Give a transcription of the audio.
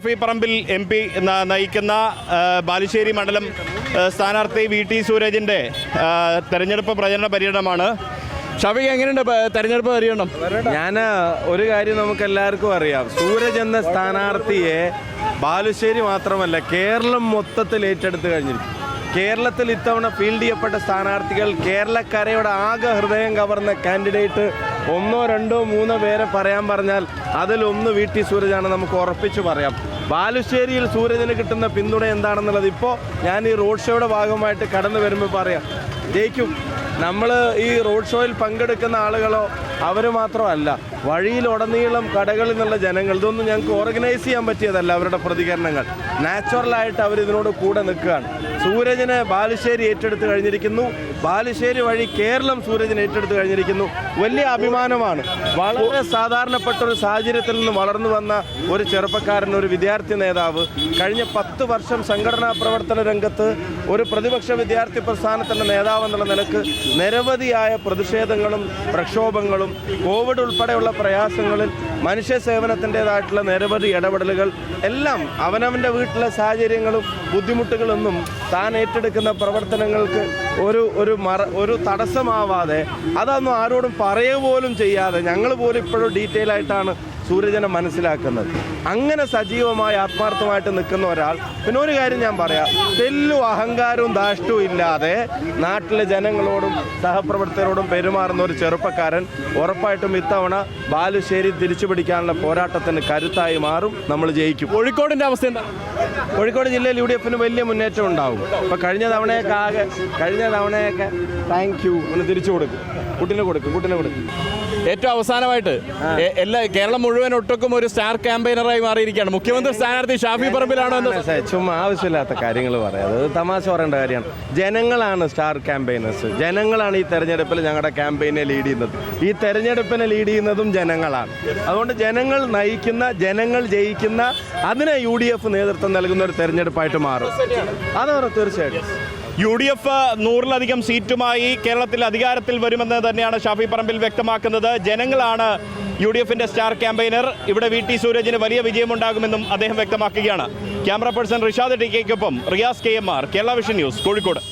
Shafi Parambil MP നയിക്കുന്ന ബാലുശ്ശേരി മണ്ഡലം സ്ഥാനാർത്ഥി VT സൂരജിൻ്റെ തെരഞ്ഞെടുപ്പ് പ്രചരണ പര്യടനമാണ്. ഷാഫി, എങ്ങനെയുണ്ട് തെരഞ്ഞെടുപ്പ് പര്യടനം? ഞാൻ ഒരു കാര്യം നമുക്ക് എല്ലാവർക്കും അറിയാം, സൂരജ് എന്ന സ്ഥാനാർത്ഥിയെ ബാലുശ്ശേരി മാത്രമല്ല കേരളം മൊത്തത്തിൽ ഏറ്റെടുത്ത് കഴിഞ്ഞിരിക്കും. കേരളത്തിൽ ഇത്തവണ ഫീൽഡ് ചെയ്യപ്പെട്ട സ്ഥാനാർത്ഥികൾ കേരളക്കരയുടെ ആകെ ഹൃദയം കവർന്ന കാൻഡിഡേറ്റ് ഒന്നോ രണ്ടോ മൂന്നോ പേരെ പറയാൻ പറഞ്ഞാൽ അതിലൊന്ന് VT സൂരജാണ്. നമുക്ക് ഉറപ്പിച്ച് പറയാം. ബാലുശ്ശേരിയിൽ സൂരജിന് കിട്ടുന്ന പിന്തുണ എന്താണെന്നുള്ളത് ഇപ്പോൾ ഞാൻ ഈ റോഡ് ഷോയുടെ ഭാഗമായിട്ട് കടന്നു വരുമ്പോൾ പറയാം. ജയിക്കും. നമ്മൾ ഈ റോഡ് ഷോയിൽ പങ്കെടുക്കുന്ന ആളുകളോ അവർ മാത്രമല്ല, വഴിയിലുടനീളം കടകളിൽ നിന്നുള്ള ജനങ്ങൾ, ഇതൊന്നും ഞങ്ങൾക്ക് ഓർഗനൈസ് ചെയ്യാൻ പറ്റിയതല്ല. അവരുടെ പ്രതികരണങ്ങൾ നാച്ചുറലായിട്ട് അവരിതിനോട് കൂടെ നിൽക്കുകയാണ്. സൂരജിനെ ബാലുശ്ശേരി ഏറ്റെടുത്ത് കഴിഞ്ഞിരിക്കുന്നു. ബാലുശ്ശേരി വഴി കേരളം സൂരജിനെ ഏറ്റെടുത്ത് കഴിഞ്ഞിരിക്കുന്നു. വലിയ അഭിമാനമാണ്. വളരെ സാധാരണപ്പെട്ട ഒരു സാഹചര്യത്തിൽ നിന്ന് വളർന്നു വന്ന ഒരു ചെറുപ്പക്കാരൻ, ഒരു വിദ്യാർത്ഥി നേതാവ്, കഴിഞ്ഞ 10 വർഷം സംഘടനാ പ്രവർത്തന രംഗത്ത് ഒരു പ്രതിപക്ഷ വിദ്യാർത്ഥി പ്രസ്ഥാനത്തിൻ്റെ നേതാവ് എന്നുള്ള നിലക്ക് നിരവധിയായ പ്രതിഷേധങ്ങളും പ്രക്ഷോഭങ്ങളും കോവിഡ് ഉൾപ്പെടെയുള്ള പ്രയാസങ്ങളിൽ മനുഷ്യ സേവനത്തിൻ്റെതായിട്ടുള്ള നിരവധി ഇടപെടലുകൾ എല്ലാം അവനവൻ്റെ വീട്ടിലെ സാഹചര്യങ്ങളും ബുദ്ധിമുട്ടുകളൊന്നും താൻ ഏറ്റെടുക്കുന്ന പ്രവർത്തനങ്ങൾക്ക് ഒരു തടസ്സമാവാതെ, അതൊന്നും ആരോടും പറയുക പോലും ചെയ്യാതെ, ഞങ്ങൾ പോലും ഇപ്പോഴും ഡീറ്റെയിൽ ആയിട്ടാണ് സൂരജനെ മനസ്സിലാക്കുന്നത്. അങ്ങനെ സജീവമായി ആത്മാർത്ഥമായിട്ട് നിൽക്കുന്ന ഒരാൾ. പിന്നെ ഒരു കാര്യം ഞാൻ പറയാം, തെല്ലും അഹങ്കാരവും ധാഷ്ടവും ഇല്ലാതെ നാട്ടിലെ ജനങ്ങളോടും സഹപ്രവർത്തകരോടും പെരുമാറുന്ന ഒരു ചെറുപ്പക്കാരൻ ഉറപ്പായിട്ടും ഇത്തവണ ബാലുശ്ശേരി തിരിച്ചു പിടിക്കാനുള്ള പോരാട്ടത്തിന് കരുത്തായി മാറും. നമ്മൾ ജയിക്കും. കോഴിക്കോടിൻ്റെ അവസ്ഥ എന്താ? കോഴിക്കോട് ജില്ലയിൽ UDF വലിയ മുന്നേറ്റം ഉണ്ടാവും. അപ്പോൾ കഴിഞ്ഞ തവണയൊക്കെ താങ്ക് യു ഒന്ന് തിരിച്ചു കൊടുക്കും. കുട്ടിനെ കൊടുക്കും. ഏറ്റവും അവസാനമായിട്ട് കേരളം മുഴുവൻ ഒട്ടുക്കും ഒരു സ്റ്റാർ ക്യാമ്പയിനറായി മാറിയിരിക്കുകയാണ് മുഖ്യമന്ത്രി സ്ഥാനാർത്ഥി ഷാഫി പറമ്പിലാണോ എന്ന്. ചുമ്മാ ആവശ്യമില്ലാത്ത കാര്യങ്ങൾ പറയാം. അത് തമാശ പറയേണ്ട കാര്യമാണ്. ജനങ്ങളാണ് സ്റ്റാർ ക്യാമ്പയിനേഴ്സ്. ജനങ്ങളാണ് ഈ തെരഞ്ഞെടുപ്പിൽ ഞങ്ങളുടെ ക്യാമ്പയിനെ ലീഡ് ചെയ്യുന്നത്. ഈ തെരഞ്ഞെടുപ്പിനെ ലീഡ് ചെയ്യുന്നതും ജനങ്ങളാണ്. അതുകൊണ്ട് ജനങ്ങൾ നയിക്കുന്ന, ജനങ്ങൾ ജയിക്കുന്ന, അതിനെ UDF നേതൃത്വം നൽകുന്ന ഒരു തെരഞ്ഞെടുപ്പായിട്ട് മാറും. അതാണ് തീർച്ചയായിട്ടും. UDF 100-ലധികം സീറ്റുമായി കേരളത്തിൽ അധികാരത്തിൽ വരുമെന്ന് തന്നെയാണ് ഷാഫി പറമ്പിൽ വ്യക്തമാക്കുന്നത്. ജനങ്ങളാണ് UDFന്റെ സ്റ്റാർ ക്യാമ്പയിനർ. ഇവിടെ VT സൂരജിന് വലിയ വിജയമുണ്ടാകുമെന്നും അദ്ദേഹം വ്യക്തമാക്കുകയാണ്. ക്യാമറ പേഴ്സൺ റിഷാദ് TK-ക്കൊപ്പം Riyas KMR, Kerala vision news, Kozhikode.